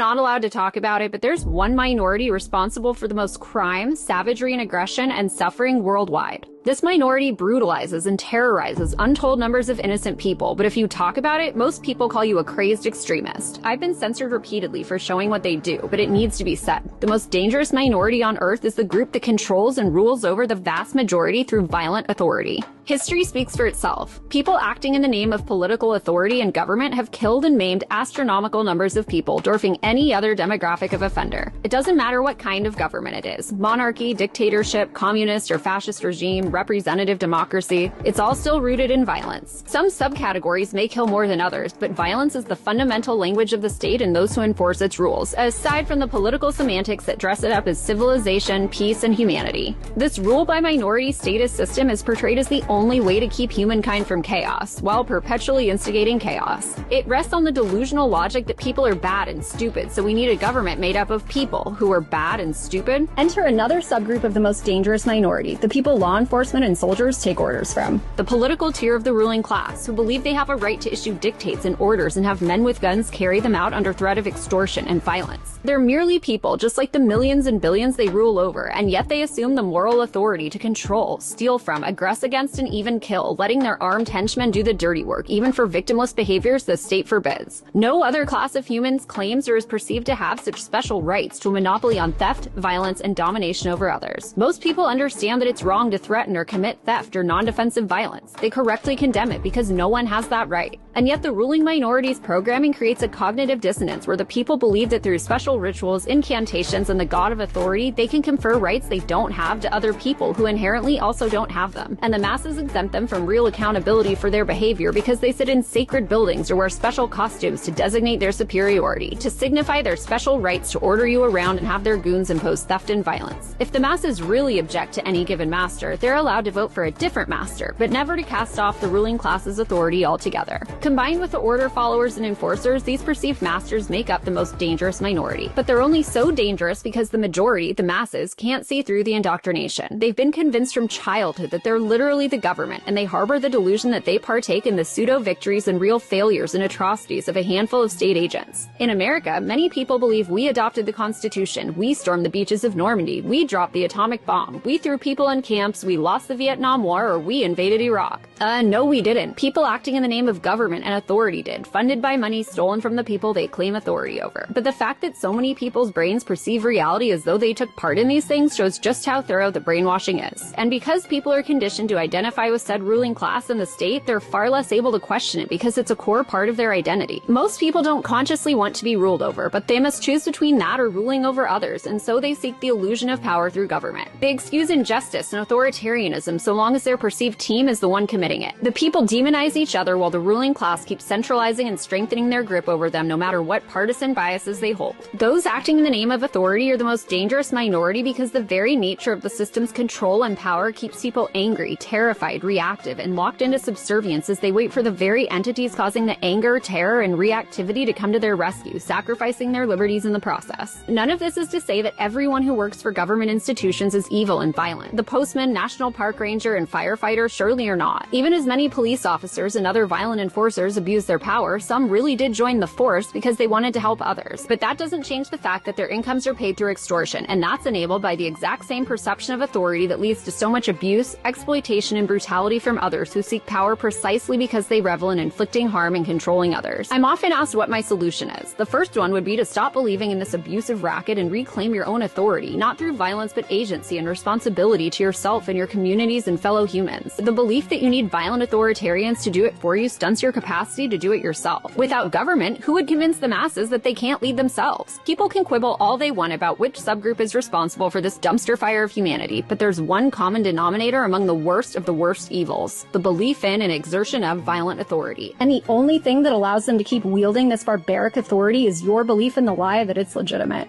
not allowed to talk about it, but there's one minority responsible for the most crime, savagery, and aggression and suffering worldwide. This minority brutalizes and terrorizes untold numbers of innocent people, but if you talk about it, most people call you a crazed extremist. I've been censored repeatedly for showing what they do, but it needs to be said. The most dangerous minority on Earth is the group that controls and rules over the vast majority through violent authority. History speaks for itself. People acting in the name of political authority and government have killed and maimed astronomical numbers of people, dwarfing any other demographic of offender. It doesn't matter what kind of government it is: monarchy, dictatorship, communist or fascist regime, representative democracy. It's all still rooted in violence. Some subcategories may kill more than others, but violence is the fundamental language of the state and those who enforce its rules, aside from the political semantics that dress it up as civilization, peace, and humanity. This rule by minority statist system is portrayed as the only way to keep humankind from chaos, while perpetually instigating chaos. It rests on the delusional logic that people are bad and stupid, so we need a government made up of people who are bad and stupid. Enter another subgroup of the most dangerous minority, the people law enforcement and soldiers take orders from. The political tier of the ruling class, who believe they have a right to issue dictates and orders and have men with guns carry them out under threat of extortion and violence. They're merely people, just like the millions and billions they rule over, and yet they assume the moral authority to control, steal from, aggress against, and even kill, letting their armed henchmen do the dirty work, even for victimless behaviors the state forbids. No other class of humans claims or is perceived to have such special rights to a monopoly on theft, violence, and domination over others. Most people understand that it's wrong to threaten or commit theft or non-defensive violence. They correctly condemn it because no one has that right. And yet the ruling minority's programming creates a cognitive dissonance where the people believe that through special rituals, incantations, and the god of authority, they can confer rights they don't have to other people who inherently also don't have them. And the masses exempt them from real accountability for their behavior because they sit in sacred buildings or wear special costumes to designate their superiority, to signify their special rights to order you around and have their goons impose theft and violence. If the masses really object to any given master, they're allowed to vote for a different master, but never to cast off the ruling class's authority altogether. Combined with the order followers and enforcers, these perceived masters make up the most dangerous minority. But they're only so dangerous because the majority, the masses, can't see through the indoctrination. They've been convinced from childhood that they're literally the government, and they harbor the delusion that they partake in the pseudo-victories and real failures and atrocities of a handful of state agents. In America, many people believe we adopted the Constitution, we stormed the beaches of Normandy, we dropped the atomic bomb, we threw people in camps, we lost the Vietnam War, or we invaded Iraq. No we didn't. People acting in the name of government and authority did, funded by money stolen from the people they claim authority over. But the fact that so many people's brains perceive reality as though they took part in these things shows just how thorough the brainwashing is. And because people are conditioned to identify with said ruling class in the state, they're far less able to question it because it's a core part of their identity. Most people don't consciously want to be ruled over, but they must choose between that or ruling over others, and so they seek the illusion of power through government. They excuse injustice and authoritarianism so long as their perceived team is the one committing it. The people demonize each other while the ruling class keeps centralizing and strengthening their grip over them no matter what partisan biases they hold. Those acting in the name of authority are the most dangerous minority because the very nature of the system's control and power keeps people angry, terrified, reactive, and locked into subservience as they wait for the very entities causing the anger, terror, and reactivity to come to their rescue, sacrificing their liberties in the process. None of this is to say that everyone who works for government institutions is evil and violent. The postman, national park ranger, and firefighter surely are not. Even as many police officers and other violent enforcers abuse their power, some really did join the force because they wanted to help others. But that doesn't change the fact that their incomes are paid through extortion, and that's enabled by the exact same perception of authority that leads to so much abuse, exploitation, and brutality from others who seek power precisely because they revel in inflicting harm and controlling others. I'm often asked what my solution is. The first one would be to stop believing in this abusive racket and reclaim your own authority, not through violence but agency and responsibility to yourself and your communities and fellow humans. The belief that you need violent authoritarians to do it for you stunts your capacity to do it yourself. Without government, who would convince the masses that they can't lead themselves? People can quibble all they want about which subgroup is responsible for this dumpster fire of humanity, but there's one common denominator among the worst of the worst evils: the belief in and exertion of violent authority. And the only thing that allows them to keep wielding this barbaric authority is your belief in the lie that it's legitimate.